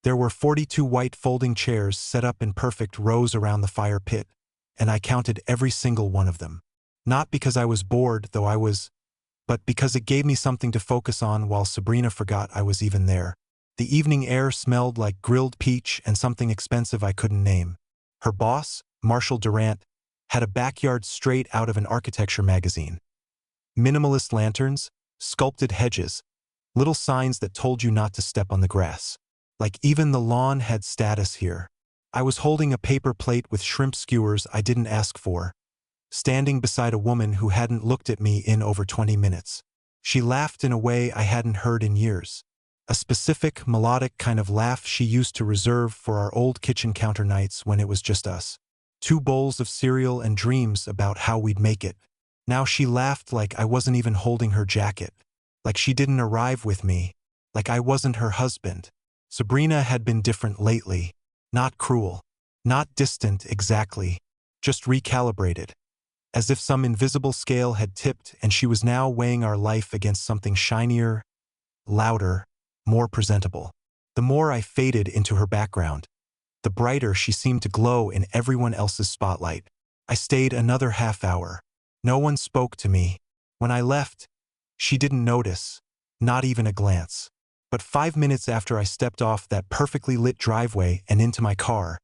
There were 42 white folding chairs set up in perfect rows around the fire pit, and I counted every single one of them. Not because I was bored, but because it gave me something to focus on while Sabrina forgot I was even there. The evening air smelled like grilled peach and something expensive I couldn't name. Her boss, Marshall Durant, had a backyard straight out of an architecture magazine. Minimalist lanterns, sculpted hedges, little signs that told you not to step on the grass. Like even the lawn had status here. I was holding a paper plate with shrimp skewers I didn't ask for, standing beside a woman who hadn't looked at me in over 20 minutes. She laughed in a way I hadn't heard in years. A specific, melodic kind of laugh she used to reserve for our old kitchen counter nights when it was just us. 2 bowls of cereal and dreams about how we'd make it. Now she laughed like I wasn't even holding her jacket. Like she didn't arrive with me. Like I wasn't her husband. Sabrina had been different lately. Not cruel. Not distant exactly. Just recalibrated. As if some invisible scale had tipped and she was now weighing our life against something shinier, louder, more presentable. The more I faded into her background, the brighter she seemed to glow in everyone else's spotlight. I stayed another half hour. No one spoke to me. When I left, she didn't notice, not even a glance. But 5 minutes after I stepped off that perfectly lit driveway and into my car,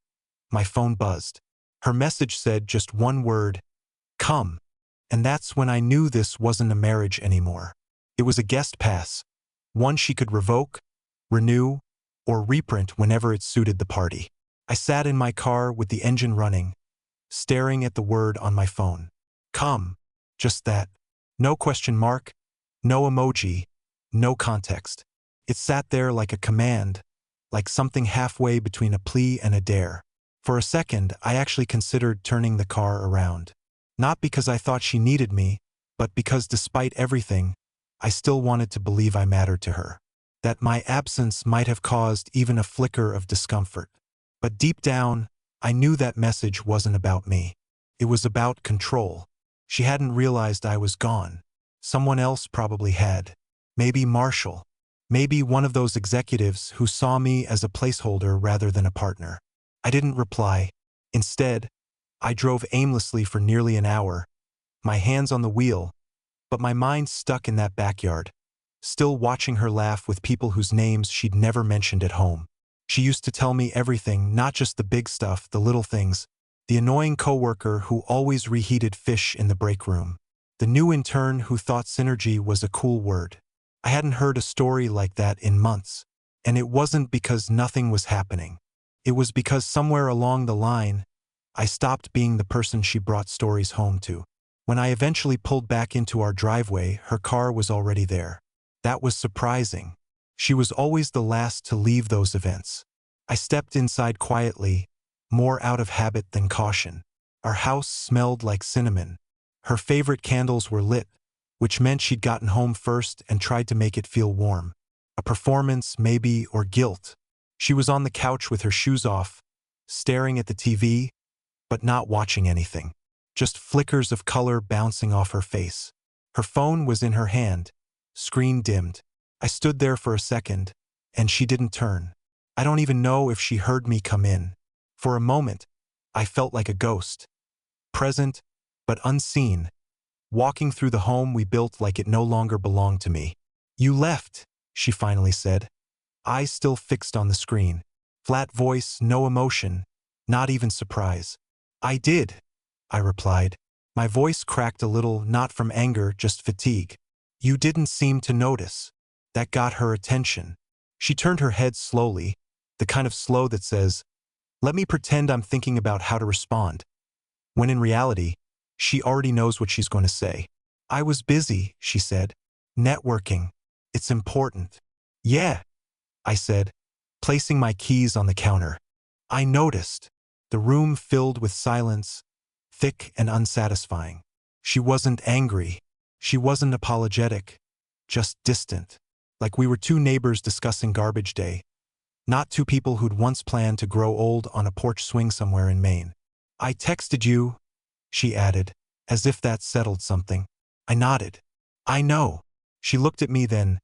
my phone buzzed. Her message said just one word, "Come." And that's when I knew this wasn't a marriage anymore. It was a guest pass, one she could revoke, renew, or reprint whenever it suited the party. I sat in my car with the engine running, staring at the word on my phone. Come. Just that. No question mark, no emoji, no context. It sat there like a command, like something halfway between a plea and a dare. For a second, I actually considered turning the car around. Not because I thought she needed me, but because despite everything, I still wanted to believe I mattered to her. That my absence might have caused even a flicker of discomfort. But deep down, I knew that message wasn't about me. It was about control. She hadn't realized I was gone. Someone else probably had. Maybe Marshall. Maybe one of those executives who saw me as a placeholder rather than a partner. I didn't reply. Instead, I drove aimlessly for nearly an hour, my hands on the wheel, but my mind stuck in that backyard, still watching her laugh with people whose names she'd never mentioned at home. She used to tell me everything, not just the big stuff, the little things. The annoying coworker who always reheated fish in the break room. The new intern who thought synergy was a cool word. I hadn't heard a story like that in months. And it wasn't because nothing was happening. It was because somewhere along the line, I stopped being the person she brought stories home to. When I eventually pulled back into our driveway, her car was already there. That was surprising. She was always the last to leave those events. I stepped inside quietly, more out of habit than caution. Our house smelled like cinnamon. Her favorite candles were lit, which meant she'd gotten home first and tried to make it feel warm. A performance, maybe, or guilt. She was on the couch with her shoes off, staring at the TV, but not watching anything. Just flickers of color bouncing off her face. Her phone was in her hand, screen dimmed. I stood there for a second, and she didn't turn. I don't even know if she heard me come in. For a moment, I felt like a ghost. Present, but unseen. Walking through the home we built like it no longer belonged to me. "You left," she finally said. Eyes still fixed on the screen. Flat voice, no emotion, not even surprise. "I did," I replied. My voice cracked a little, not from anger, just fatigue. "You didn't seem to notice." That got her attention. She turned her head slowly, the kind of slow that says, "Let me pretend I'm thinking about how to respond." When in reality, she already knows what she's going to say. "I was busy," she said. "Networking. It's important." "Yeah," I said, placing my keys on the counter. I noticed. The room filled with silence, thick and unsatisfying. She wasn't angry. She wasn't apologetic. Just distant. Like we were two neighbors discussing garbage day. Not two people who'd once planned to grow old on a porch swing somewhere in Maine. "I texted you," she added, as if that settled something. I nodded. "I know." She looked at me then,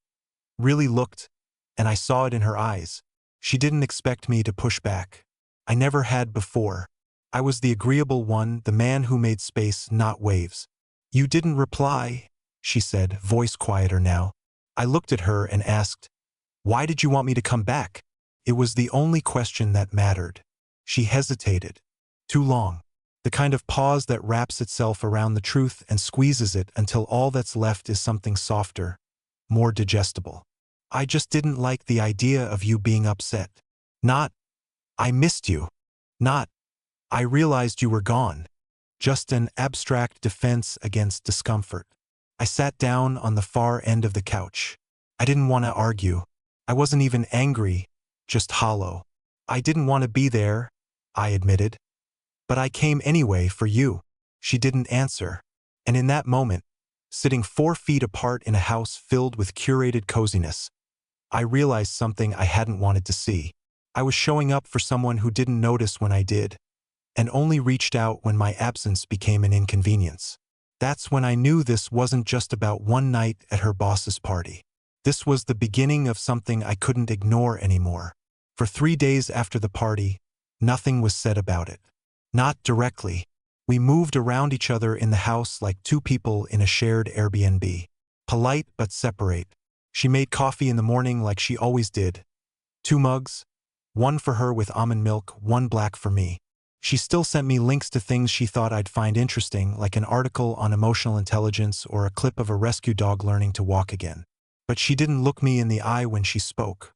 really looked, and I saw it in her eyes. She didn't expect me to push back. I never had before. I was the agreeable one, the man who made space, not waves. You didn't reply, she said, voice quieter now. I looked at her and asked, why did you want me to come back? It was the only question that mattered. She hesitated. Too long. The kind of pause that wraps itself around the truth and squeezes it until all that's left is something softer, more digestible. I just didn't like the idea of you being upset. Not, I missed you. Not, I realized you were gone. Just an abstract defense against discomfort. I sat down on the far end of the couch. I didn't want to argue. I wasn't even angry, just hollow. I didn't want to be there, I admitted. But I came anyway for you. She didn't answer. And in that moment, sitting 4 feet apart in a house filled with curated coziness, I realized something I hadn't wanted to see. I was showing up for someone who didn't notice when I did, and only reached out when my absence became an inconvenience. That's when I knew this wasn't just about one night at her boss's party. This was the beginning of something I couldn't ignore anymore. For 3 days after the party, nothing was said about it. Not directly. We moved around each other in the house like 2 people in a shared Airbnb. Polite but separate. She made coffee in the morning like she always did. 2 mugs, one for her with almond milk, one black for me. She still sent me links to things she thought I'd find interesting, like an article on emotional intelligence or a clip of a rescue dog learning to walk again. But she didn't look me in the eye when she spoke.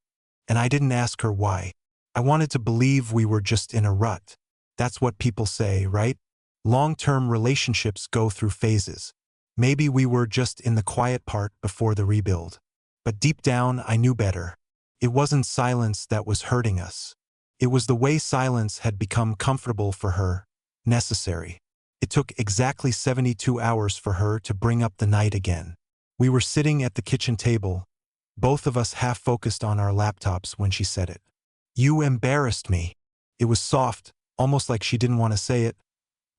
And I didn't ask her why. I wanted to believe we were just in a rut. That's what people say, right? Long-term relationships go through phases. Maybe we were just in the quiet part before the rebuild. But deep down, I knew better. It wasn't silence that was hurting us. It was the way silence had become comfortable for her, necessary. It took exactly 72 hours for her to bring up the night again. We were sitting at the kitchen table, both of us half focused on our laptops when she said it. You embarrassed me. It was soft, almost like she didn't want to say it,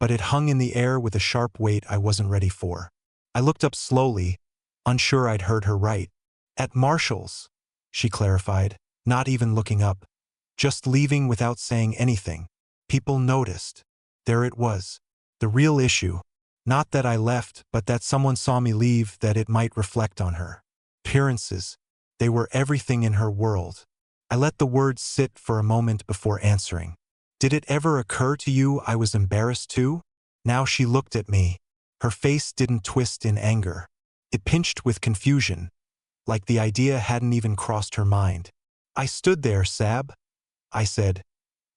but it hung in the air with a sharp weight I wasn't ready for. I looked up slowly, unsure I'd heard her right. At Marshall's, she clarified, not even looking up. Just leaving without saying anything. People noticed. There it was. The real issue. Not that I left, but that someone saw me leave, that it might reflect on her. Appearances. They were everything in her world. I let the words sit for a moment before answering. Did it ever occur to you I was embarrassed too? Now she looked at me. Her face didn't twist in anger. It pinched with confusion, like the idea hadn't even crossed her mind. I stood there, Sab, I said,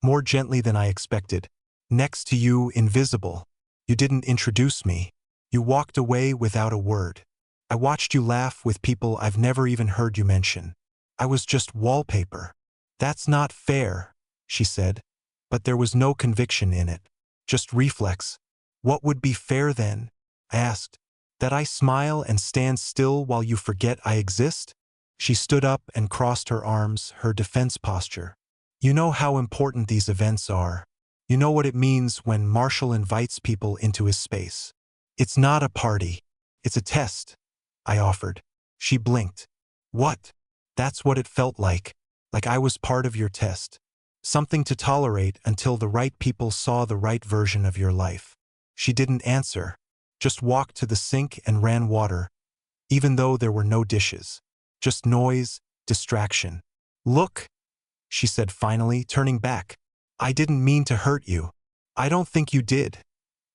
more gently than I expected. Next to you, invisible. You didn't introduce me. You walked away without a word. I watched you laugh with people I've never even heard you mention. I was just wallpaper. That's not fair, she said, but there was no conviction in it. Just reflex. What would be fair then? I asked. That I smile and stand still while you forget I exist? She stood up and crossed her arms, her defense posture. You know how important these events are. You know what it means when Marshall invites people into his space. It's not a party. It's a test, I offered. She blinked. What? That's what it felt like I was part of your test. Something to tolerate until the right people saw the right version of your life. She didn't answer, just walked to the sink and ran water, even though there were no dishes. Just noise, distraction. Look, she said finally, turning back. I didn't mean to hurt you. I don't think you did,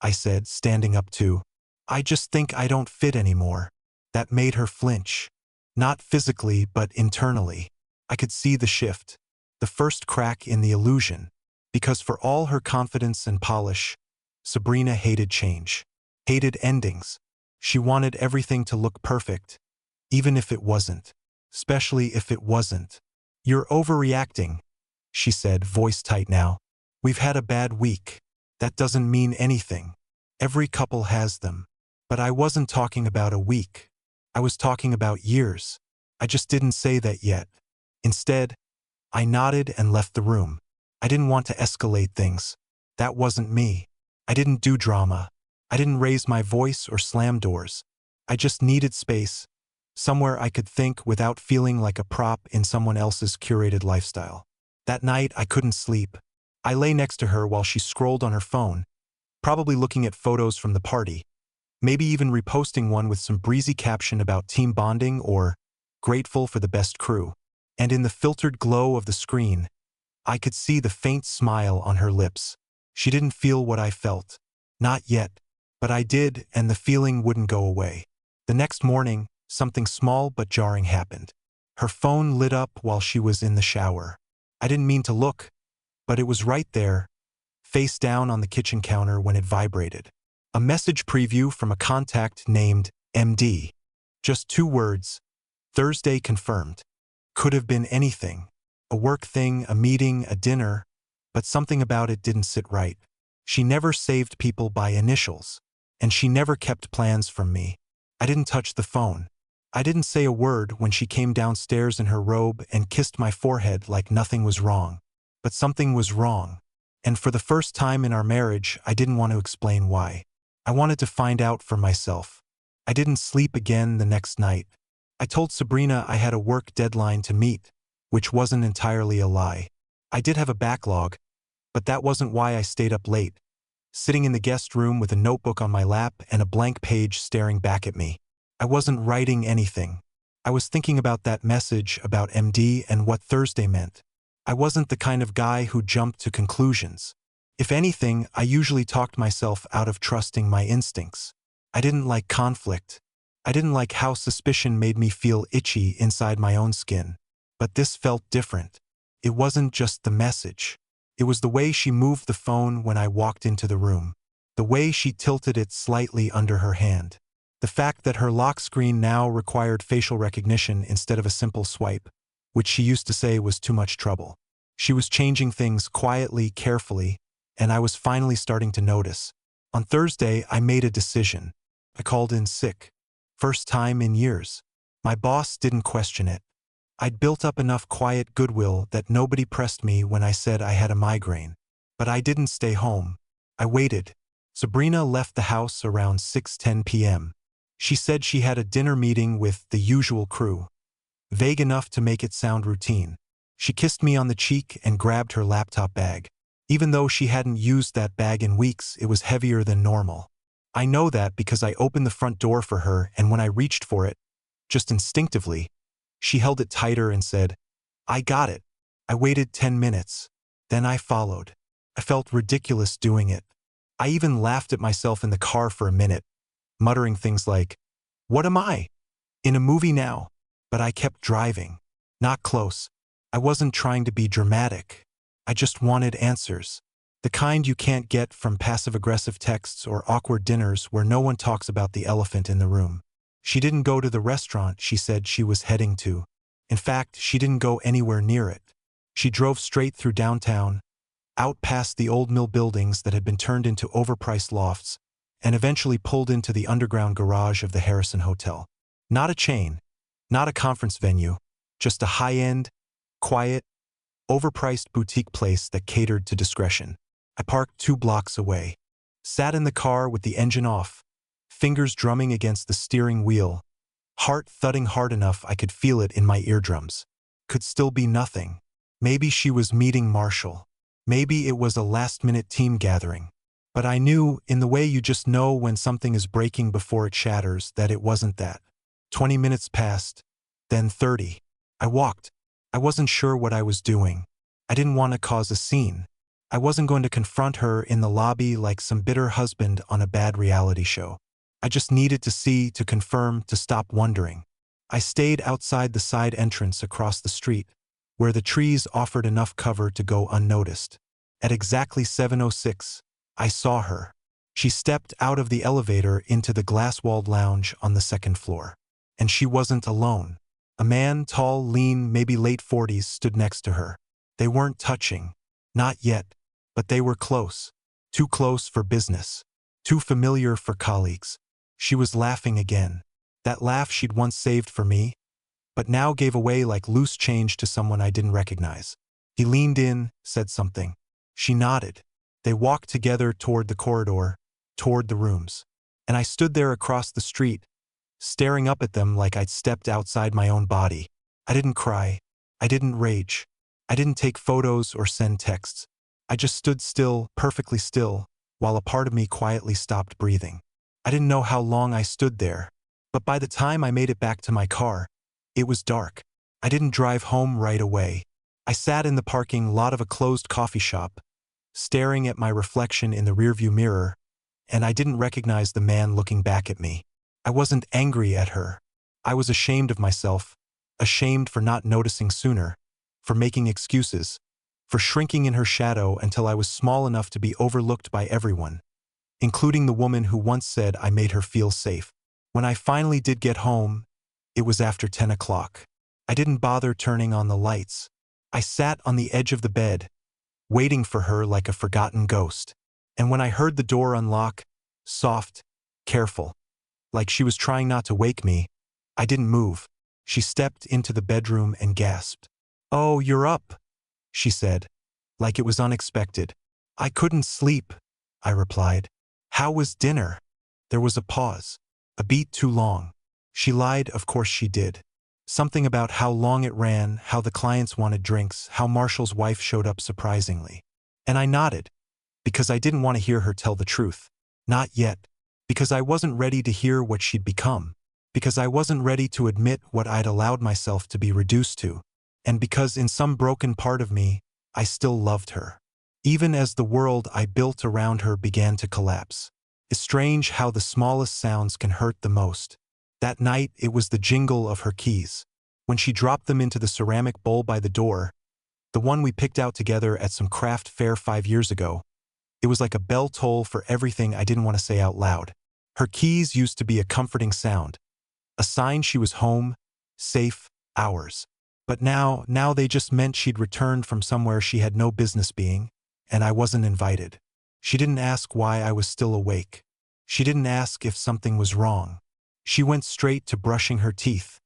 I said, standing up too. I just think I don't fit anymore. That made her flinch. Not physically, but internally. I could see the shift, the first crack in the illusion. Because for all her confidence and polish, Sabrina hated change, hated endings. She wanted everything to look perfect, even if it wasn't, especially if it wasn't. You're overreacting, she said, voice tight now. We've had a bad week. That doesn't mean anything. Every couple has them. But I wasn't talking about a week. I was talking about years. I just didn't say that yet. Instead, I nodded and left the room. I didn't want to escalate things. That wasn't me. I didn't do drama. I didn't raise my voice or slam doors. I just needed space, somewhere I could think without feeling like a prop in someone else's curated lifestyle. That night, I couldn't sleep. I lay next to her while she scrolled on her phone, probably looking at photos from the party, maybe even reposting one with some breezy caption about team bonding or grateful for the best crew. And in the filtered glow of the screen, I could see the faint smile on her lips. She didn't feel what I felt. Not yet. But I did, and the feeling wouldn't go away. The next morning, something small but jarring happened. Her phone lit up while she was in the shower. I didn't mean to look, but it was right there, face down on the kitchen counter when it vibrated. A message preview from a contact named MD. Just 2 words. Thursday confirmed. Could have been anything. A work thing, a meeting, a dinner, but something about it didn't sit right. She never saved people by initials, and she never kept plans from me. I didn't touch the phone. I didn't say a word when she came downstairs in her robe and kissed my forehead like nothing was wrong. But something was wrong. And for the first time in our marriage, I didn't want to explain why. I wanted to find out for myself. I didn't sleep again the next night. I told Sabrina I had a work deadline to meet, which wasn't entirely a lie. I did have a backlog, but that wasn't why I stayed up late, sitting in the guest room with a notebook on my lap and a blank page staring back at me. I wasn't writing anything. I was thinking about that message about MD and what Thursday meant. I wasn't the kind of guy who jumped to conclusions. If anything, I usually talked myself out of trusting my instincts. I didn't like conflict. I didn't like how suspicion made me feel itchy inside my own skin. But this felt different. It wasn't just the message. It was the way she moved the phone when I walked into the room. The way she tilted it slightly under her hand. The fact that her lock screen now required facial recognition instead of a simple swipe, which she used to say was too much trouble. She was changing things quietly, carefully, and I was finally starting to notice. On Thursday, I made a decision. I called in sick. First time in years. My boss didn't question it. I'd built up enough quiet goodwill that nobody pressed me when I said I had a migraine. But I didn't stay home. I waited. Sabrina left the house around 6:10 p.m. She said she had a dinner meeting with the usual crew. Vague enough to make it sound routine. She kissed me on the cheek and grabbed her laptop bag. Even though she hadn't used that bag in weeks, it was heavier than normal. I know that because I opened the front door for her, and when I reached for it, just instinctively, she held it tighter and said, "I got it." I waited 10 minutes. Then I followed. I felt ridiculous doing it. I even laughed at myself in the car for a minute, muttering things like, "What am I? In a movie now?" But I kept driving. Not close. I wasn't trying to be dramatic. I just wanted answers. The kind you can't get from passive-aggressive texts or awkward dinners where no one talks about the elephant in the room. She didn't go to the restaurant she said she was heading to. In fact, she didn't go anywhere near it. She drove straight through downtown, out past the old mill buildings that had been turned into overpriced lofts, and eventually pulled into the underground garage of the Harrison Hotel. Not a chain, not a conference venue, just a high-end, quiet, overpriced boutique place that catered to discretion. I parked 2 blocks away, sat in the car with the engine off, fingers drumming against the steering wheel, heart thudding hard enough I could feel it in my eardrums. Could still be nothing. Maybe she was meeting Marshall. Maybe it was a last-minute team gathering. But I knew, in the way you just know when something is breaking before it shatters, that it wasn't that. 20 minutes passed, then 30. I walked. I wasn't sure what I was doing. I didn't want to cause a scene. I wasn't going to confront her in the lobby like some bitter husband on a bad reality show. I just needed to see, to confirm, to stop wondering. I stayed outside the side entrance across the street, where the trees offered enough cover to go unnoticed. At exactly 7:06, I saw her. She stepped out of the elevator into the glass-walled lounge on the 2nd floor. And she wasn't alone. A man, tall, lean, maybe late 40s, stood next to her. They weren't touching. Not yet. But they were close. Too close for business. Too familiar for colleagues. She was laughing again. That laugh she'd once saved for me, but now gave away like loose change to someone I didn't recognize. He leaned in, said something. She nodded. They walked together toward the corridor, toward the rooms. And I stood there across the street, staring up at them like I'd stepped outside my own body. I didn't cry. I didn't rage. I didn't take photos or send texts. I just stood still, perfectly still, while a part of me quietly stopped breathing. I didn't know how long I stood there, but by the time I made it back to my car, it was dark. I didn't drive home right away. I sat in the parking lot of a closed coffee shop, staring at my reflection in the rearview mirror, and I didn't recognize the man looking back at me. I wasn't angry at her. I was ashamed of myself, ashamed for not noticing sooner, for making excuses, for shrinking in her shadow until I was small enough to be overlooked by everyone, including the woman who once said I made her feel safe. When I finally did get home, it was after 10 o'clock. I didn't bother turning on the lights. I sat on the edge of the bed, waiting for her like a forgotten ghost. And when I heard the door unlock, soft, careful, like she was trying not to wake me, I didn't move. She stepped into the bedroom and gasped. "Oh, you're up," she said, like it was unexpected. "I couldn't sleep," I replied. "How was dinner?" There was a pause, a beat too long. She lied, of course she did. Something about how long it ran, how the clients wanted drinks, how Marshall's wife showed up surprisingly. And I nodded, because I didn't want to hear her tell the truth. Not yet. Because I wasn't ready to hear what she'd become. Because I wasn't ready to admit what I'd allowed myself to be reduced to. And because in some broken part of me, I still loved her. Even as the world I built around her began to collapse. It's strange how the smallest sounds can hurt the most. That night, it was the jingle of her keys. When she dropped them into the ceramic bowl by the door, the one we picked out together at some craft fair 5 years ago, it was like a bell toll for everything I didn't want to say out loud. Her keys used to be a comforting sound, a sign she was home, safe, ours. But now they just meant she'd returned from somewhere she had no business being, and I wasn't invited. She didn't ask why I was still awake. She didn't ask if something was wrong. She went straight to brushing her teeth,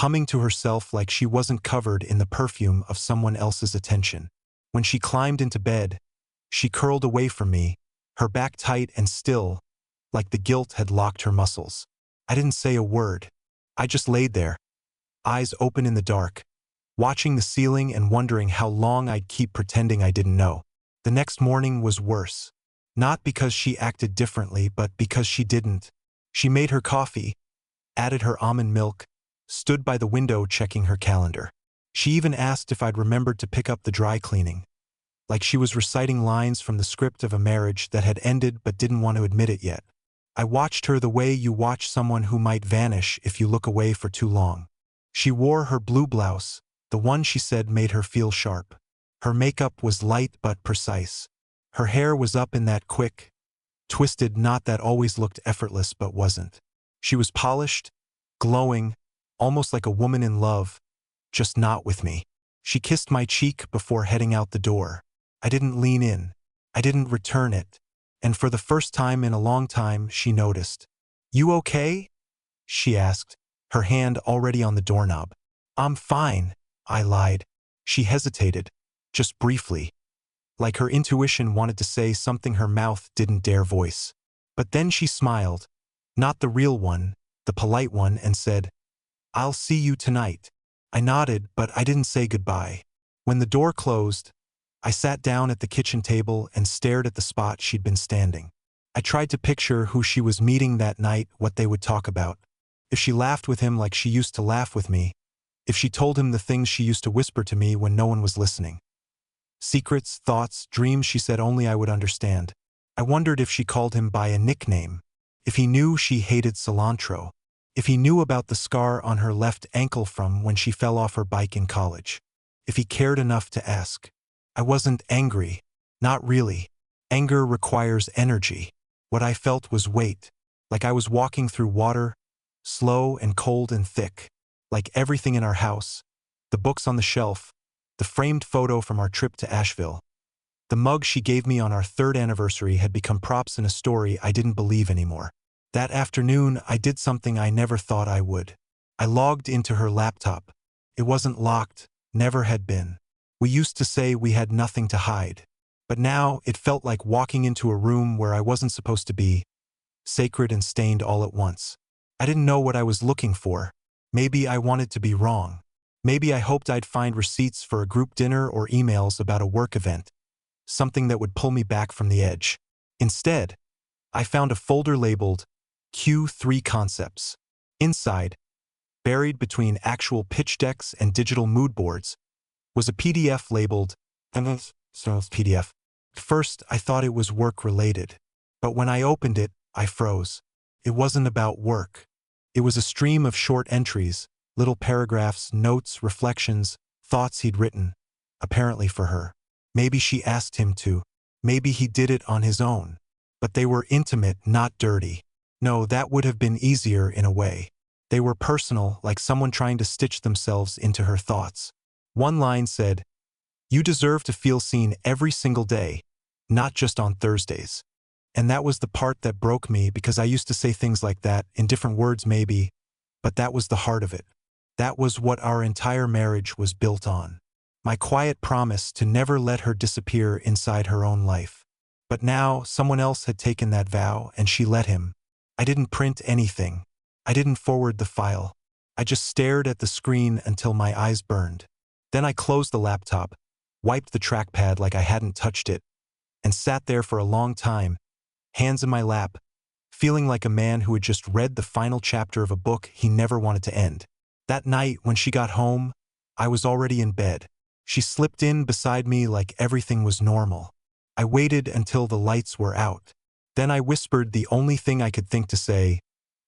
humming to herself like she wasn't covered in the perfume of someone else's attention. When she climbed into bed, she curled away from me, her back tight and still, like the guilt had locked her muscles. I didn't say a word. I just laid there, eyes open in the dark, watching the ceiling and wondering how long I'd keep pretending I didn't know. The next morning was worse. Not because she acted differently, but because she didn't. She made her coffee, added her almond milk, stood by the window checking her calendar. She even asked if I'd remembered to pick up the dry cleaning, like she was reciting lines from the script of a marriage that had ended but didn't want to admit it yet. I watched her the way you watch someone who might vanish if you look away for too long. She wore her blue blouse, the one she said made her feel sharp. Her makeup was light but precise. Her hair was up in that quick, twisted knot that always looked effortless but wasn't. She was polished, glowing, almost like a woman in love, just not with me. She kissed my cheek before heading out the door. I didn't lean in. I didn't return it. And for the first time in a long time, she noticed. "You okay?" she asked, her hand already on the doorknob. "I'm fine," I lied. She hesitated, just briefly, like her intuition wanted to say something her mouth didn't dare voice. But then she smiled, not the real one, the polite one, and said, "I'll see you tonight." I nodded, but I didn't say goodbye. When the door closed, I sat down at the kitchen table and stared at the spot she'd been standing. I tried to picture who she was meeting that night, what they would talk about. If she laughed with him like she used to laugh with me. If she told him the things she used to whisper to me when no one was listening. Secrets, thoughts, dreams she said only I would understand. I wondered if she called him by a nickname. If he knew she hated cilantro. If he knew about the scar on her left ankle from when she fell off her bike in college. If he cared enough to ask. I wasn't angry. Not really. Anger requires energy. What I felt was weight. Like I was walking through water, slow and cold and thick. Like everything in our house. The books on the shelf. The framed photo from our trip to Asheville. The mug she gave me on our 3rd anniversary had become props in a story I didn't believe anymore. That afternoon, I did something I never thought I would. I logged into her laptop. It wasn't locked, never had been. We used to say we had nothing to hide. But now, it felt like walking into a room where I wasn't supposed to be, sacred and stained all at once. I didn't know what I was looking for. Maybe I wanted to be wrong. Maybe I hoped I'd find receipts for a group dinner or emails about a work event, something that would pull me back from the edge. Instead, I found a folder labeled Q3 Concepts. Inside, buried between actual pitch decks and digital mood boards, was a PDF labeled PDF. At first, I thought it was work-related, but when I opened it, I froze. It wasn't about work. It was a stream of short entries, little paragraphs, notes, reflections, thoughts he'd written, apparently for her. Maybe she asked him to. Maybe he did it on his own. But they were intimate, not dirty. No, that would have been easier in a way. They were personal, like someone trying to stitch themselves into her thoughts. One line said, "You deserve to feel seen every single day, not just on Thursdays." And that was the part that broke me, because I used to say things like that, in different words maybe, but that was the heart of it. That was what our entire marriage was built on. My quiet promise to never let her disappear inside her own life. But now, someone else had taken that vow, and she let him. I didn't print anything. I didn't forward the file. I just stared at the screen until my eyes burned. Then I closed the laptop, wiped the trackpad like I hadn't touched it, and sat there for a long time, hands in my lap, feeling like a man who had just read the final chapter of a book he never wanted to end. That night, when she got home, I was already in bed. She slipped in beside me like everything was normal. I waited until the lights were out. Then I whispered the only thing I could think to say,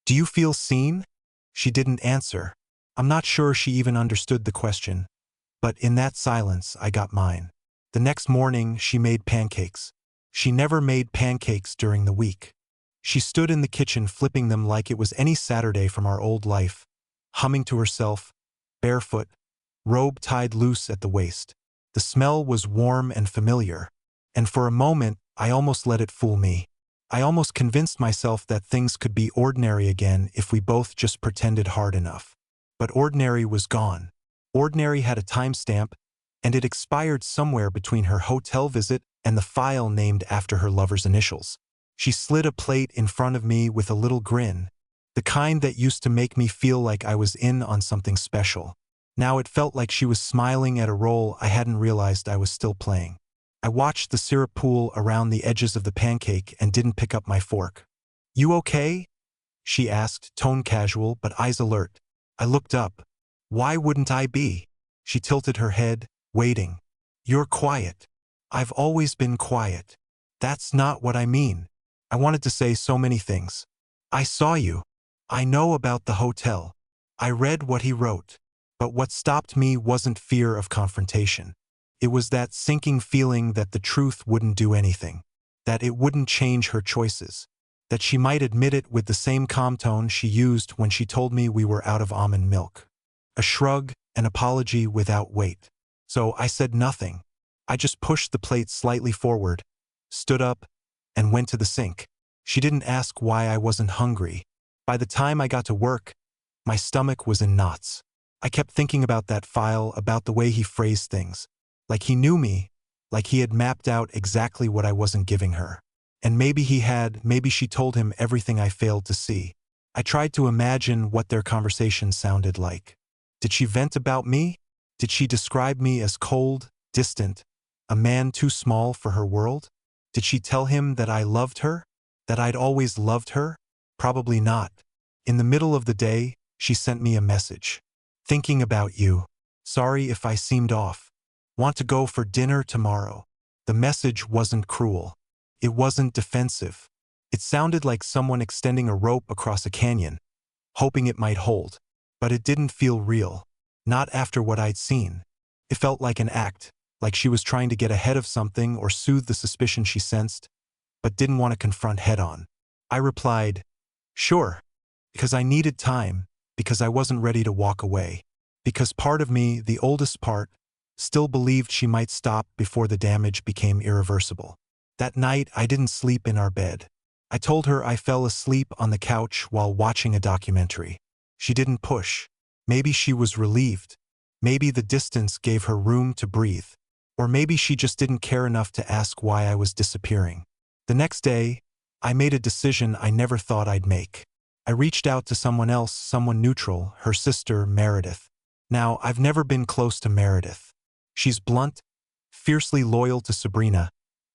"Do you feel seen?" She didn't answer. I'm not sure she even understood the question. But in that silence, I got mine. The next morning, she made pancakes. She never made pancakes during the week. She stood in the kitchen flipping them like it was any Saturday from our old life, humming to herself, barefoot, robe tied loose at the waist. The smell was warm and familiar, and for a moment, I almost let it fool me. I almost convinced myself that things could be ordinary again if we both just pretended hard enough. But ordinary was gone. Ordinary had a timestamp, and it expired somewhere between her hotel visit and the file named after her lover's initials. She slid a plate in front of me with a little grin, the kind that used to make me feel like I was in on something special. Now it felt like she was smiling at a role I hadn't realized I was still playing. I watched the syrup pool around the edges of the pancake and didn't pick up my fork. "You okay?" she asked, tone casual but eyes alert. I looked up. Why wouldn't I be? She tilted her head, waiting. "You're quiet." "I've always been quiet." "That's not what I mean." I wanted to say so many things. "I saw you. I know about the hotel. I read what he wrote." But what stopped me wasn't fear of confrontation. It was that sinking feeling that the truth wouldn't do anything, that it wouldn't change her choices, that she might admit it with the same calm tone she used when she told me we were out of almond milk. A shrug, an apology without weight. So I said nothing. I just pushed the plate slightly forward, stood up, and went to the sink. She didn't ask why I wasn't hungry. By the time I got to work, my stomach was in knots. I kept thinking about that file, about the way he phrased things. Like he knew me, like he had mapped out exactly what I wasn't giving her. And maybe he had, maybe she told him everything I failed to see. I tried to imagine what their conversation sounded like. Did she vent about me? Did she describe me as cold, distant, a man too small for her world? Did she tell him that I loved her? That I'd always loved her? Probably not. In the middle of the day, she sent me a message. "Thinking about you. Sorry if I seemed off. Want to go for dinner tomorrow." The message wasn't cruel. It wasn't defensive. It sounded like someone extending a rope across a canyon, hoping it might hold. But it didn't feel real. Not after what I'd seen. It felt like an act, like she was trying to get ahead of something or soothe the suspicion she sensed, but didn't want to confront head-on. I replied, "Sure," because I needed time, because I wasn't ready to walk away. Because part of me, the oldest part, still believed she might stop before the damage became irreversible. That night, I didn't sleep in our bed. I told her I fell asleep on the couch while watching a documentary. She didn't push. Maybe she was relieved. Maybe the distance gave her room to breathe. Or maybe she just didn't care enough to ask why I was disappearing. The next day, I made a decision I never thought I'd make. I reached out to someone else, someone neutral, her sister, Meredith. Now, I've never been close to Meredith. She's blunt, fiercely loyal to Sabrina,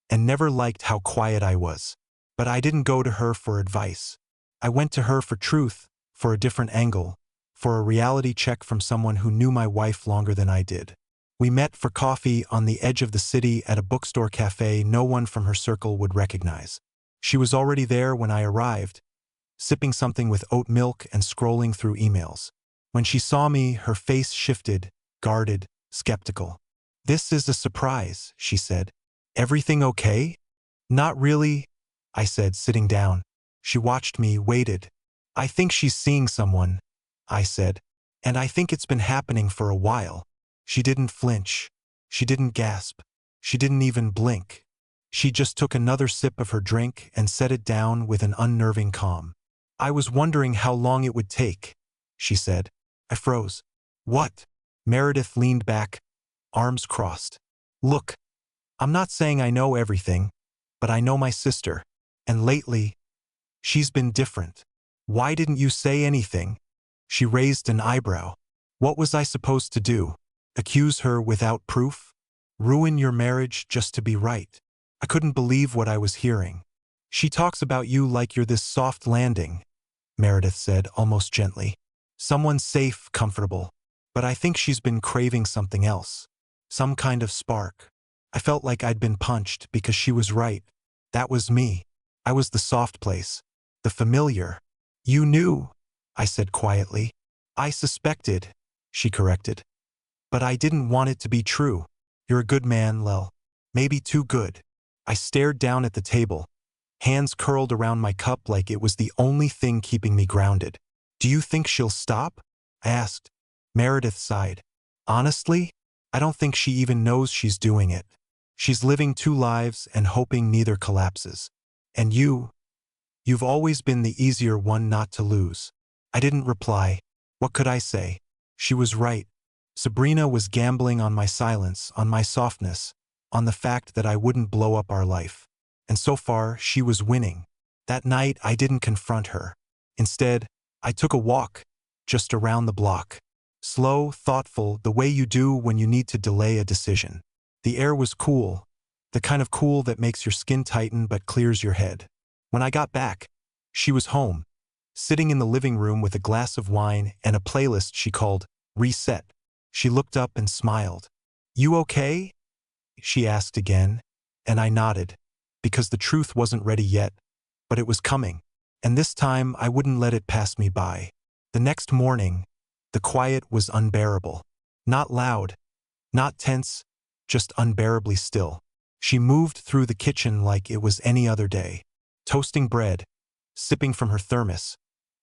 and never liked how quiet I was. But I didn't go to her for advice. I went to her for truth, for a different angle, for a reality check from someone who knew my wife longer than I did. We met for coffee on the edge of the city at a bookstore cafe no one from her circle would recognize. She was already there when I arrived, sipping something with oat milk and scrolling through emails. When she saw me, her face shifted, guarded, skeptical. "This is a surprise," she said. "Everything okay?" "Not really," I said, sitting down. She watched me, waited. "I think she's seeing someone," I said. "And I think it's been happening for a while." She didn't flinch. She didn't gasp. She didn't even blink. She just took another sip of her drink and set it down with an unnerving calm. "I was wondering how long it would take," she said. I froze. "What?" Meredith leaned back, arms crossed. "Look, I'm not saying I know everything, but I know my sister. And lately, she's been different. Why didn't you say anything?" She raised an eyebrow. What was I supposed to do? Accuse her without proof? Ruin your marriage just to be right? I couldn't believe what I was hearing. "She talks about you like you're this soft landing," Meredith said, almost gently. "Someone safe, comfortable. But I think she's been craving something else. Some kind of spark." I felt like I'd been punched because she was right. That was me. I was the soft place. The familiar. "You knew," I said quietly. "I suspected," she corrected. "But I didn't want it to be true. You're a good man, Lel. Maybe too good." I stared down at the table, hands curled around my cup like it was the only thing keeping me grounded. "Do you think she'll stop?" I asked. Meredith sighed. "Honestly, I don't think she even knows she's doing it. She's living two lives and hoping neither collapses. And you've always been the easier one not to lose." I didn't reply. What could I say? She was right. Sabrina was gambling on my silence, on my softness, on the fact that I wouldn't blow up our life. And so far, she was winning. That night, I didn't confront her. Instead, I took a walk, just around the block. Slow, thoughtful, the way you do when you need to delay a decision. The air was cool, the kind of cool that makes your skin tighten but clears your head. When I got back, she was home, sitting in the living room with a glass of wine and a playlist she called Reset. She looked up and smiled. "You okay?" she asked again, and I nodded, because the truth wasn't ready yet, but it was coming. And this time I wouldn't let it pass me by. The next morning, the quiet was unbearable. Not loud, not tense, just unbearably still. She moved through the kitchen like it was any other day, toasting bread, sipping from her thermos,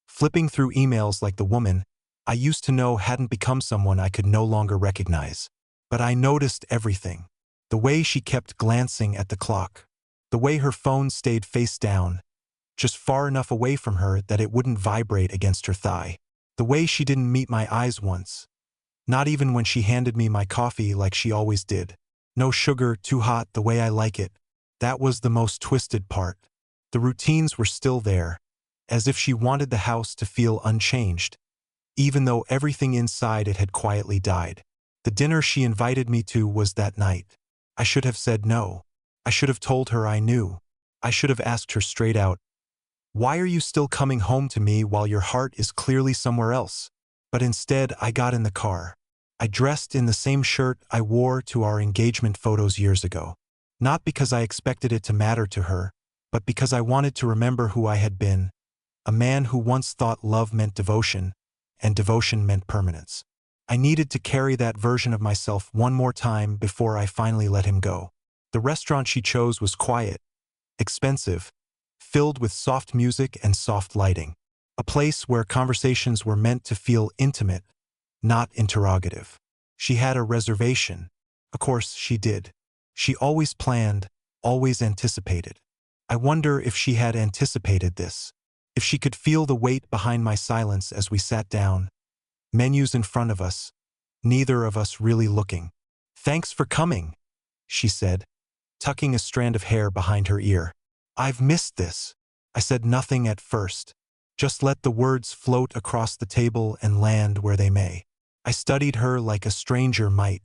flipping through emails like the woman I used to know hadn't become someone I could no longer recognize. But I noticed everything. The way she kept glancing at the clock. The way her phone stayed face down, just far enough away from her that it wouldn't vibrate against her thigh. The way she didn't meet my eyes once. Not even when she handed me my coffee like she always did. No sugar, too hot, the way I like it. That was the most twisted part. The routines were still there, as if she wanted the house to feel unchanged, even though everything inside it had quietly died. The dinner she invited me to was that night. I should have said no. I should have told her I knew. I should have asked her straight out, "Why are you still coming home to me while your heart is clearly somewhere else?" But instead, I got in the car. I dressed in the same shirt I wore to our engagement photos years ago. Not because I expected it to matter to her, but because I wanted to remember who I had been. A man who once thought love meant devotion, and devotion meant permanence. I needed to carry that version of myself one more time before I finally let him go. The restaurant she chose was quiet, expensive, filled with soft music and soft lighting. A place where conversations were meant to feel intimate, not interrogative. She had a reservation. Of course, she did. She always planned, always anticipated. I wonder if she had anticipated this. If she could feel the weight behind my silence as we sat down. Menus in front of us, neither of us really looking. "Thanks for coming," she said, tucking a strand of hair behind her ear. "I've missed this." I said nothing at first. Just let the words float across the table and land where they may. I studied her like a stranger might,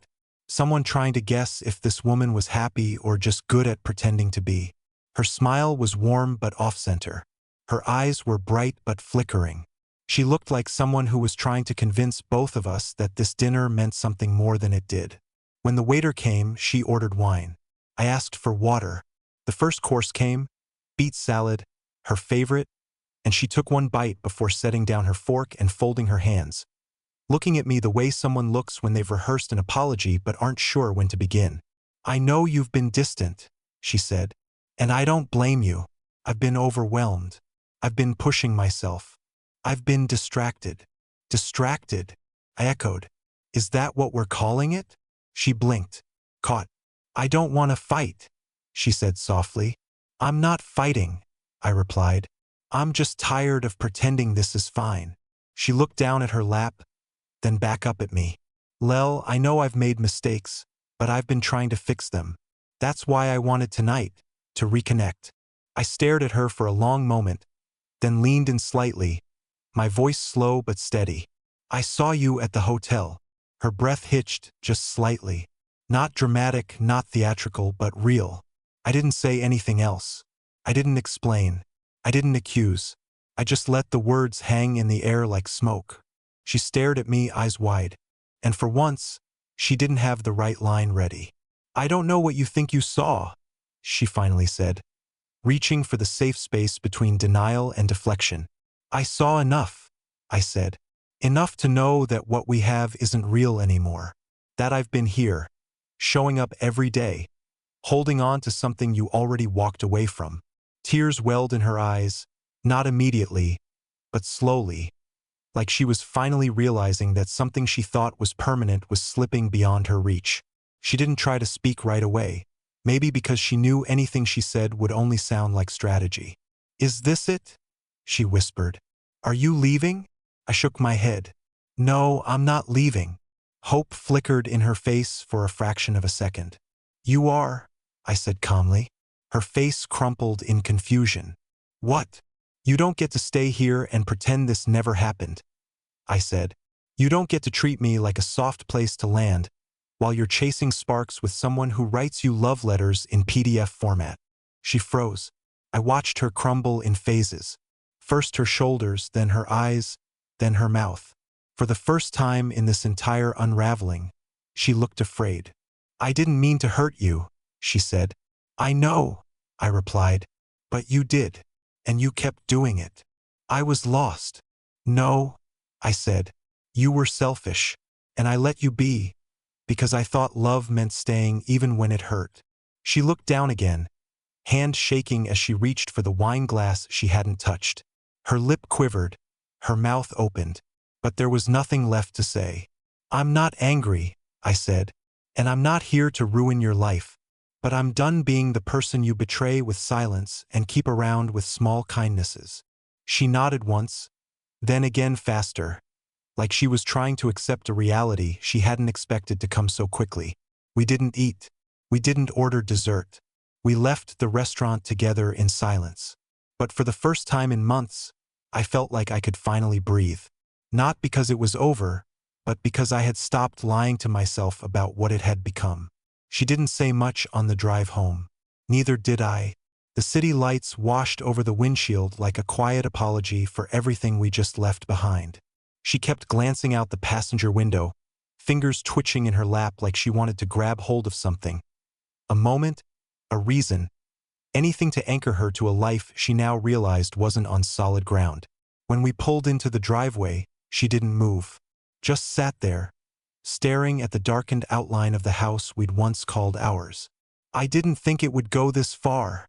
someone trying to guess if this woman was happy or just good at pretending to be. Her smile was warm but off-center. Her eyes were bright but flickering. She looked like someone who was trying to convince both of us that this dinner meant something more than it did. When the waiter came, she ordered wine. I asked for water. The first course came, beet salad, her favorite, and she took one bite before setting down her fork and folding her hands, looking at me the way someone looks when they've rehearsed an apology but aren't sure when to begin. "I know you've been distant," she said, "and I don't blame you. I've been overwhelmed. I've been pushing myself. I've been distracted." "Distracted?" I echoed. "Is that what we're calling it?" She blinked, caught. "I don't want to fight," she said softly. "I'm not fighting," I replied. "I'm just tired of pretending this is fine." She looked down at her lap, then back up at me. "Lel, I know I've made mistakes, but I've been trying to fix them. That's why I wanted tonight, to reconnect." I stared at her for a long moment, then leaned in slightly, my voice slow but steady. "I saw you at the hotel." Her breath hitched, just slightly. Not dramatic, not theatrical, but real. I didn't say anything else. I didn't explain. I didn't accuse. I just let the words hang in the air like smoke. She stared at me, eyes wide. And for once, she didn't have the right line ready. "I don't know what you think you saw," she finally said, reaching for the safe space between denial and deflection. "I saw enough," I said. "Enough to know that what we have isn't real anymore. That I've been here, showing up every day, holding on to something you already walked away from." Tears welled in her eyes, not immediately, but slowly, like she was finally realizing that something she thought was permanent was slipping beyond her reach. She didn't try to speak right away, maybe because she knew anything she said would only sound like strategy. "Is this it?" she whispered. "Are you leaving?" I shook my head. "No, I'm not leaving." Hope flickered in her face for a fraction of a second. "You are," I said calmly. Her face crumpled in confusion. "What?" "You don't get to stay here and pretend this never happened," I said. "You don't get to treat me like a soft place to land while you're chasing sparks with someone who writes you love letters in PDF format." She froze. I watched her crumble in phases. First her shoulders, then her eyes, then her mouth. For the first time in this entire unraveling, she looked afraid. "I didn't mean to hurt you," she said. "I know," I replied. "But you did, and you kept doing it. I was lost." "No," I said. "You were selfish, and I let you be, because I thought love meant staying even when it hurt." She looked down again, hand shaking as she reached for the wine glass she hadn't touched. Her lip quivered, her mouth opened, but there was nothing left to say. "I'm not angry," I said, "and I'm not here to ruin your life, but I'm done being the person you betray with silence and keep around with small kindnesses." She nodded once, then again faster, like she was trying to accept a reality she hadn't expected to come so quickly. We didn't eat. We didn't order dessert. We left the restaurant together in silence. But for the first time in months, I felt like I could finally breathe. Not because it was over, but because I had stopped lying to myself about what it had become. She didn't say much on the drive home. Neither did I. The city lights washed over the windshield like a quiet apology for everything we just left behind. She kept glancing out the passenger window, fingers twitching in her lap like she wanted to grab hold of something. A moment, a reason, anything to anchor her to a life she now realized wasn't on solid ground. When we pulled into the driveway, she didn't move. Just sat there, staring at the darkened outline of the house we'd once called ours. "I didn't think it would go this far,"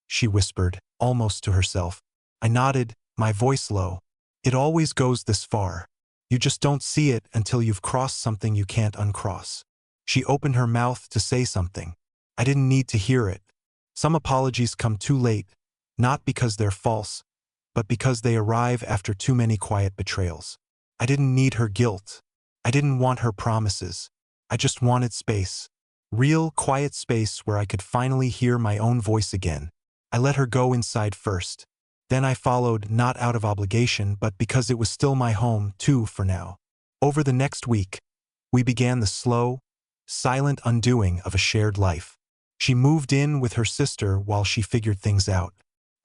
she whispered, almost to herself. I nodded, my voice low. "It always goes this far. You just don't see it until you've crossed something you can't uncross." She opened her mouth to say something. I didn't need to hear it. Some apologies come too late, not because they're false, but because they arrive after too many quiet betrayals. I didn't need her guilt. I didn't want her promises. I just wanted space. Real, quiet space where I could finally hear my own voice again. I let her go inside first. Then I followed, not out of obligation, but because it was still my home, too, for now. Over the next week, we began the slow, silent undoing of a shared life. She moved in with her sister while she figured things out.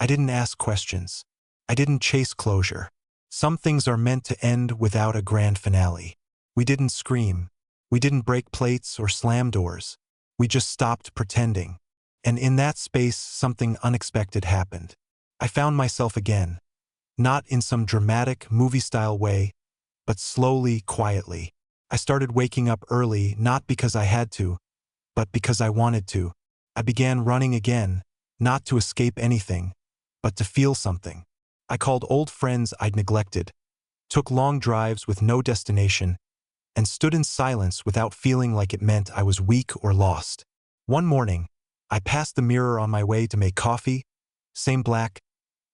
I didn't ask questions. I didn't chase closure. Some things are meant to end without a grand finale. We didn't scream. We didn't break plates or slam doors. We just stopped pretending. And in that space, something unexpected happened. I found myself again. Not in some dramatic, movie-style way, but slowly, quietly. I started waking up early, not because I had to, but because I wanted to. I began running again, not to escape anything, but to feel something. I called old friends I'd neglected, took long drives with no destination, and stood in silence without feeling like it meant I was weak or lost. One morning, I passed the mirror on my way to make coffee, same black,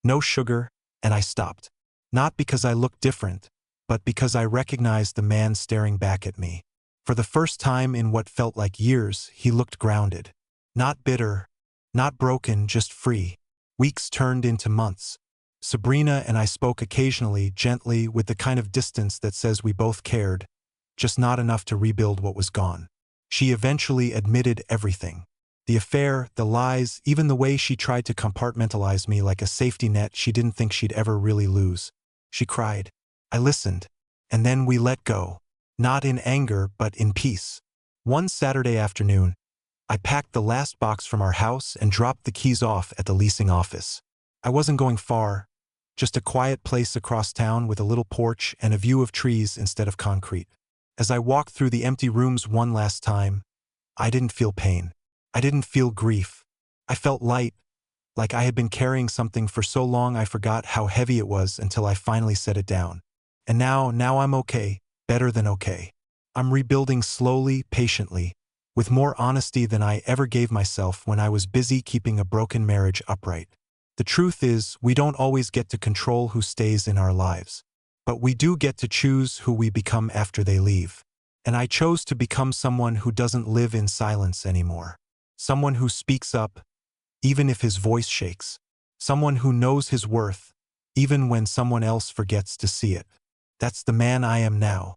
no sugar, and I stopped. Not because I looked different, but because I recognized the man staring back at me. For the first time in what felt like years, he looked grounded. Not bitter, not broken, just free. Weeks turned into months. Sabrina and I spoke occasionally, gently, with the kind of distance that says we both cared, just not enough to rebuild what was gone. She eventually admitted everything. The affair, the lies, even the way she tried to compartmentalize me like a safety net she didn't think she'd ever really lose. She cried. I listened. And then we let go. Not in anger, but in peace. One Saturday afternoon, I packed the last box from our house and dropped the keys off at the leasing office. I wasn't going far, just a quiet place across town with a little porch and a view of trees instead of concrete. As I walked through the empty rooms one last time, I didn't feel pain. I didn't feel grief. I felt light, like I had been carrying something for so long I forgot how heavy it was until I finally set it down. And now I'm okay, better than okay. I'm rebuilding slowly, patiently, with more honesty than I ever gave myself when I was busy keeping a broken marriage upright. The truth is, we don't always get to control who stays in our lives. But we do get to choose who we become after they leave. And I chose to become someone who doesn't live in silence anymore. Someone who speaks up, even if his voice shakes. Someone who knows his worth, even when someone else forgets to see it. That's the man I am now.